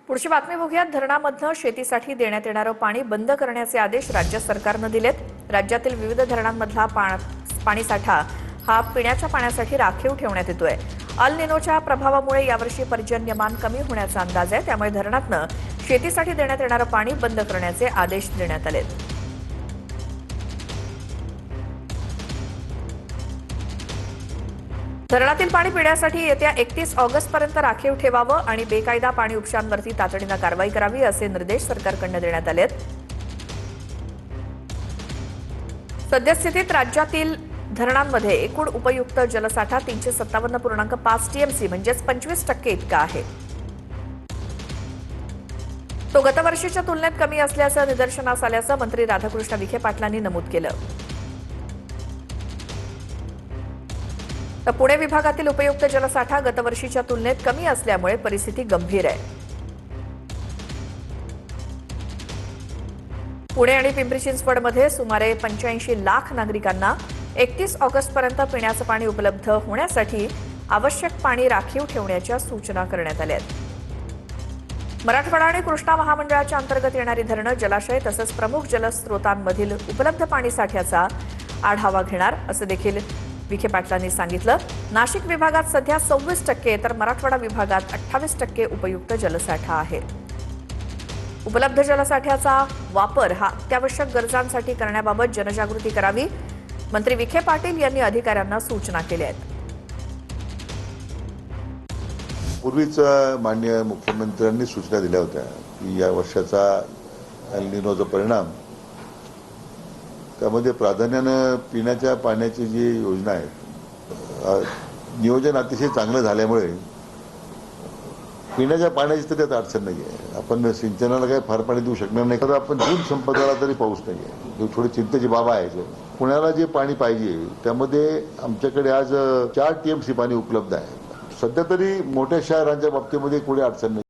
पुढची बातमी बघूयात। धरणामधनं शेतीसाठी देण्यात येणारं पाणी बंद करण्याचे आदेश राज्य सरकारनं दिलेत। राज्यातील विविध धरणांमधला पाणीसाठा हा पिण्याच्या पाण्यासाठी राखीव ठेवण्यात येतोय। अल निनोच्या प्रभावामुळे यावर्षी पर्जन्यमान कमी होण्याचा अंदाज आहे, त्यामुळे धरणातनं शेतीसाठी देण्यात येणारं पाणी बंद करण्याचे आदेश देण्यात आलेत। धरणातील पाणी पिण्यासाठी येत्या 31 ऑगस्टपर्यंत राखीव ठेवावं आणि बेकायदा पाणी उपशांवरती तातडीनं कारवाई करावी असे निर्देश सरकारकडून देण्यात आलेत। सद्यस्थितीत राज्यातील धरणांमध्ये एकूण उपयुक्त जलसाठा 357.5 टीएमसी म्हणजेच 25% इतका आहे। तो गतवर्षीच्या तुलनेत कमी असल्याचं निदर्शनास आल्याचं मंत्री राधाकृष्ण विखे पाटलांनी नमूद केलं। तर पुणे विभागातील उपयुक्त जलसाठा गतवर्षीच्या तुलनेत कमी असल्यामुळे परिस्थिती गंभीर आहे। पुणे आणि पिंपरी चिंचवडमध्ये सुमारे 85 लाख नागरिकांना 31 ऑगस्टपर्यंत पिण्याचं पाणी उपलब्ध होण्यासाठी आवश्यक पाणी राखीव ठेवण्याच्या सूचना करण्यात आल्या आहेत। मराठवाडा आणि कृष्णा महामंडळाच्या अंतर्गत येणारी धरणं, जलाशय तसंच प्रमुख जलस्रोतांमधील उपलब्ध पाणीसाठ्याचा आढावा घेणार असं देखील विखे पाटलांनी सांगितलं। नाशिक विभागात सध्या 26% तर मराठवाडा विभागात 28% उपयुक्त जलसाठा आहे। उपलब्ध जलसाठ्याचा वापर हा अत्यावश्यक गरजांसाठी करण्याबाबत जनजागृती करावी, मंत्री विखे पाटील यांनी अधिकाऱ्यांना सूचना केल्या आहेत। पूर्वीच माननीय मुख्यमंत्र्यांनी सूचना दिल्या होत्या की या वर्षाचा एल निनोचा परिणाम, त्यामध्ये प्राधान्यानं पिण्याच्या पाण्याची जी योजना आहे, नियोजन अतिशय चांगलं झाल्यामुळे पिण्याच्या पाण्याची तर त्यात अडचण नाही आहे। आपण सिंचनाला काही फार पाणी देऊ शकणार नाही, कारण आपण जून संपत तरी पाऊस नाही आहे, थोडी चिंतेची बाब आहे। पुण्याला जे पाणी पाहिजे त्यामध्ये आमच्याकडे आज 4 टीएमसी पाणी उपलब्ध आहे। सध्या तरी मोठ्या शहरांच्या बाबतीमध्ये कुठे अडचण नाही।